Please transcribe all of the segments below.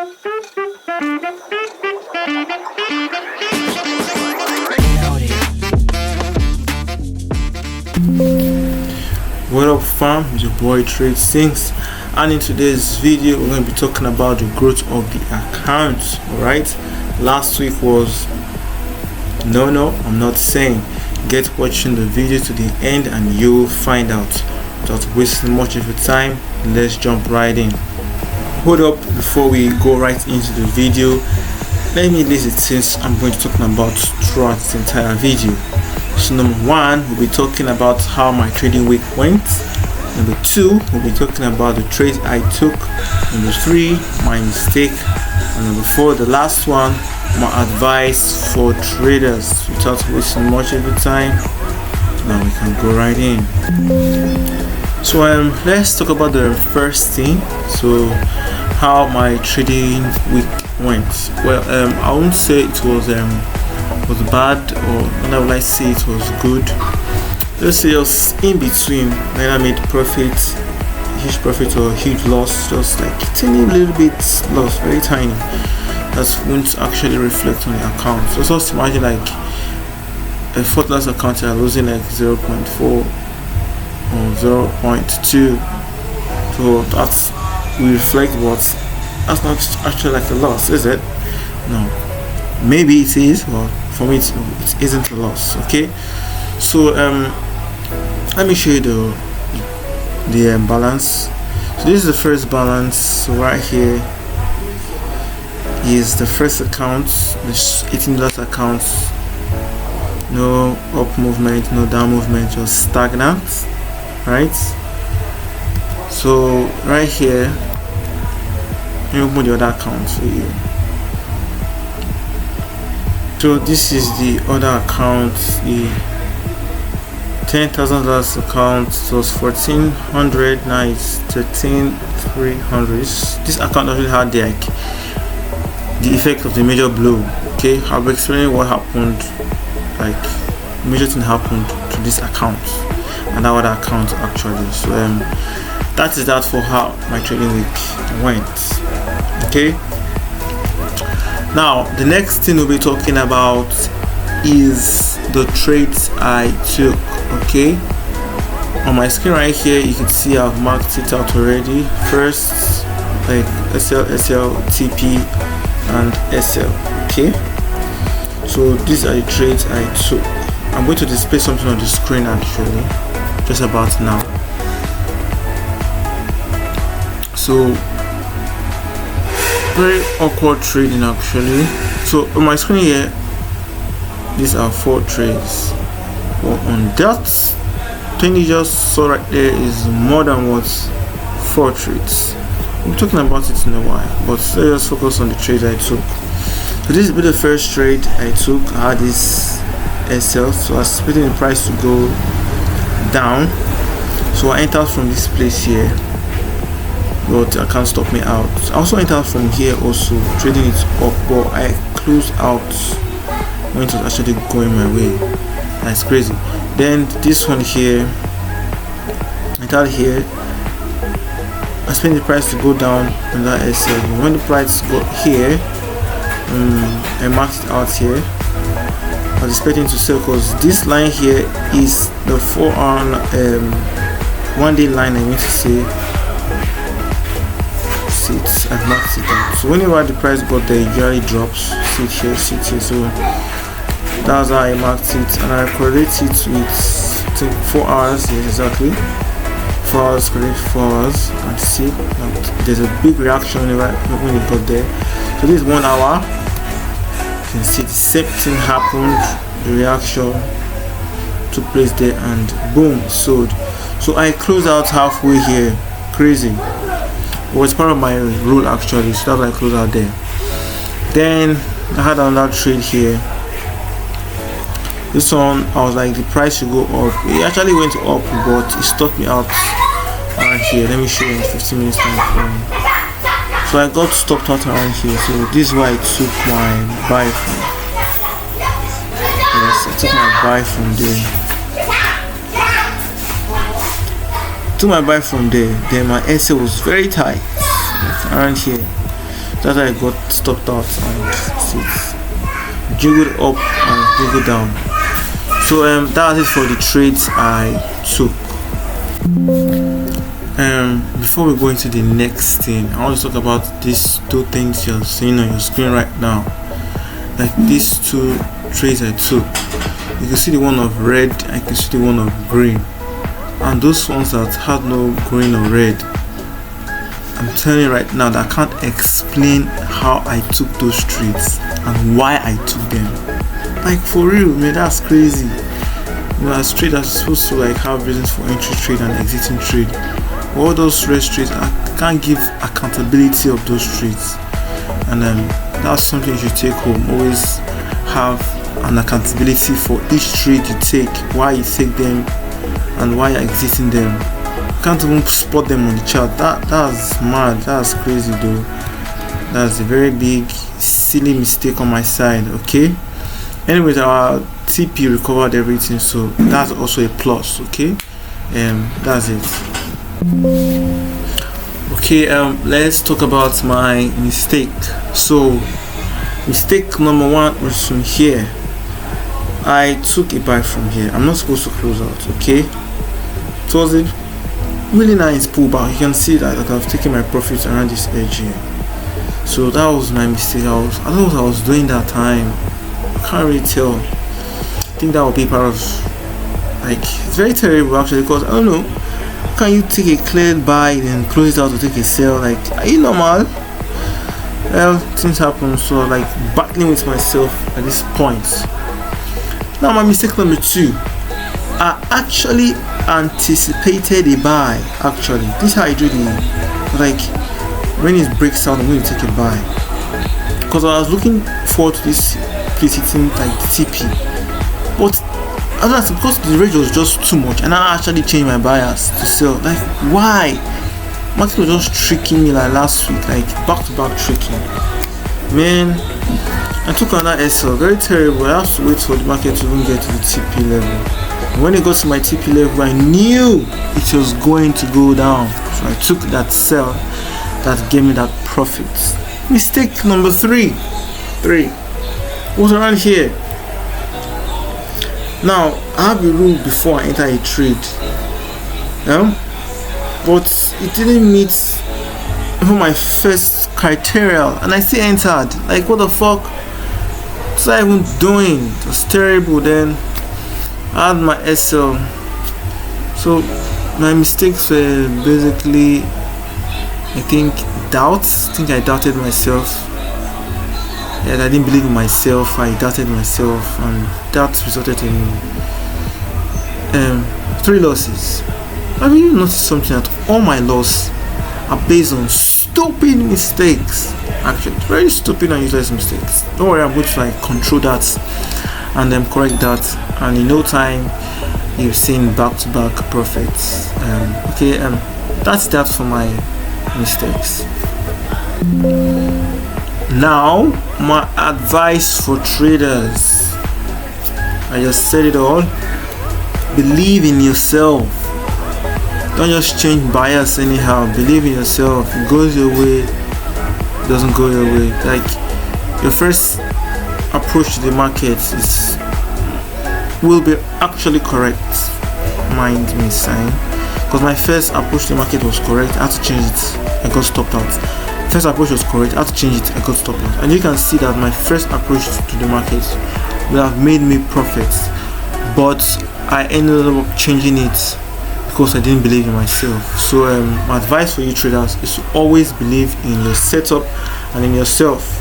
What up fam, it's your boy Tradesinx, and in today's video we're going to be talking about the growth of the account. Alright, last week was no, I'm not saying. Get watching the video to the end and you'll find out. Without wasting much of your time, let's jump right in. Hold up, before we go right into the video, let me list the things I'm going to be talking about throughout this entire video. So number one, we'll be talking about how my trading week went. Number two, we'll be talking about the trades I took. Number three, my mistake. And number four, the last one, my advice for traders. Without wasting much of your time, now we can go right in. So let's talk about the first thing. So how my trading week went. Well, I won't say it was bad, or when I would say it was good. Let's say it was in between. Neither made profit, huge profit or huge loss, just like tiny little bit loss, very tiny. That won't actually reflect on the account. So just imagine like a $40 account you're losing like 0.4 or 0.2. So that will reflect, but that's not actually like a loss, is it? No. Maybe it is, but for me it isn't a loss. Okay, so let me show you the balance. So this is the first balance. So right here is the first account, the $18 account. No up movement, no down movement, just stagnant, right? So right here, let me open the other account for you. So this is the other account, the $10,000 account. It was $1,400, now it's $13,300. This account actually had the effect of the major blow. Okay, I'll be explaining what happened, like major thing happened to this account and that other account actually. So that is that for how my trading week went. Okay. Now the next thing we'll be talking about is the trades I took. Okay, on my screen right here you can see I've marked it out already. First, like SL, TP and SL. Okay, so these are the trades I took. I'm going to display something on the screen actually just about now. So very awkward trading actually. So on my screen here, these are 4 trades. Well, on that thing you just saw right there is more than what 4 trades. I'm talking about it in a while, but let's just focus on the trade I took. So this will be the first trade I took. I had this SL, so I was expecting the price to go down. So I entered from this place here, but I can't stop me out. I also entered from here, also trading it up, but I closed out when it was actually going my way. That's crazy. Then this one here, I entered here. I expect the price to go down on that SL. When the price got here, I marked it out here. I was expecting to sell because this line here is the 4-hour 1-day line. I mean to say. I've marked it out. So whenever the price got there, it usually drops. See it here. So that's how I marked it, and I correlate it with 4 hours. Yes, exactly. 4 hours, correct, 4 hours. And see that there's a big reaction when it got there. So this is 1 hour. You can see the same thing happened. The reaction took place there, and boom, sold. So I closed out halfway here. Crazy. It was part of my rule actually, so that's why I closed out there. Then I had another trade here. This one I was like the price should go up. It actually went up, but it stopped me out around here. Let me show you in 15 minutes time frame. So I got stopped out around here. So this is why I took my buy from. Yes, I took my buy from there. Took my buy from there. Then my SL was very tight around here. That's how I got stopped out and it's jiggled up and jiggled down. So that's it for the trades I took. Before we go into the next thing, I want to talk about these two things you're seeing on your screen right now. Like these two trades I took. You can see the one of red, I can see the one of green, and those ones that had no green or red, I'm telling you right now that I can't explain how I took those trades and why I took them. Like for real, man, that's crazy. You know, as traders, supposed to like have reasons for entry trade and exiting trade. All those red trades, I can't give accountability of those trades, and that's something you should take home. Always have an accountability for each trade you take, why you take them, and why you're exiting them. You can't even spot them on the chart. That's mad. That's crazy though. That's a very big silly mistake on my side. Okay. Anyways, our TP recovered everything, so that's also a plus. Okay. That's it. Okay. Let's talk about my mistake. So mistake number one was from here. I took a buy from here. I'm not supposed to close out. Okay. It was a really nice pullback. You can see that I've taken my profits around this edge here. So that was my mistake. I don't know what I was doing that time. I can't really tell. I think that would be part of, like, it's very terrible actually, because I don't know, how can you take a clear buy and close it out to take a sell? Like, are you normal? Well, things happen, so like battling with myself at this point. Now my mistake number two, I actually anticipated a buy. Actually, this is how I do the, like, when it breaks out, I'm going to take a buy, because I was looking forward to this place hitting like TP, but that's because the range was just too much, and I actually changed my bias to sell. Like, why? Market was just tricking me like last week, like back to back tricking. Man, I took another SL, very terrible. I have to wait for the market to even get to the TP level. And when it got to my TP level, I knew it was going to go down, so I took that sell that gave me that profit. Mistake number three was around here. Now I have a rule before I enter a trade, but it didn't meet even my first criteria, and I still entered. Like, what the fuck was I even doing? It was terrible. Then I had my SL. So my mistakes were basically, I think, doubts. I think I doubted myself. Yeah, I didn't believe in myself. I doubted myself, and that resulted in 3 losses. Have you noticed something? That all my losses are based on stupid mistakes. Actually, very stupid and useless mistakes. Don't worry, I'm going to like control that and then correct that, and in no time you've seen back-to-back profits. Okay, that's that for my mistakes. Now my advice for traders, I just said it all. Believe in yourself. Don't just change bias anyhow. Believe in yourself. It goes your way, it doesn't go your way. Like, your first approach to the market will be actually correct, mind me saying, because my first approach to the market was correct. I had to change it, I got stopped out. First approach was correct, I had to change it, I got stopped out. And you can see that my first approach to the market will have made me profits, but I ended up changing it because I didn't believe in myself. So my advice for you traders is to always believe in your setup and in yourself.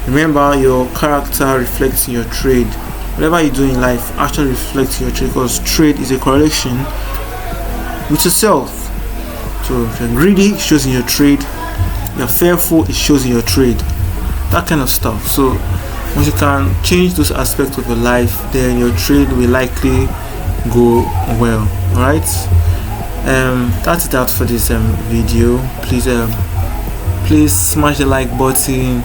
Remember, your character reflects in your trade. Whatever you do in life actually reflects in your trade, because trade is a correlation with yourself. So if you're greedy, it shows in your trade. If you're fearful, it shows in your trade. That kind of stuff. So once you can change those aspects of your life, then your trade will likely go well. Alright, that's it out for this video. Please smash the like button,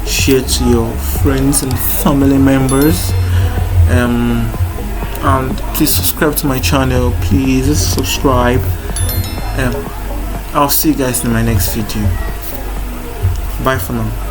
share to your friends and family members, and please subscribe to my channel. Please subscribe. I'll see you guys in my next video. Bye for now.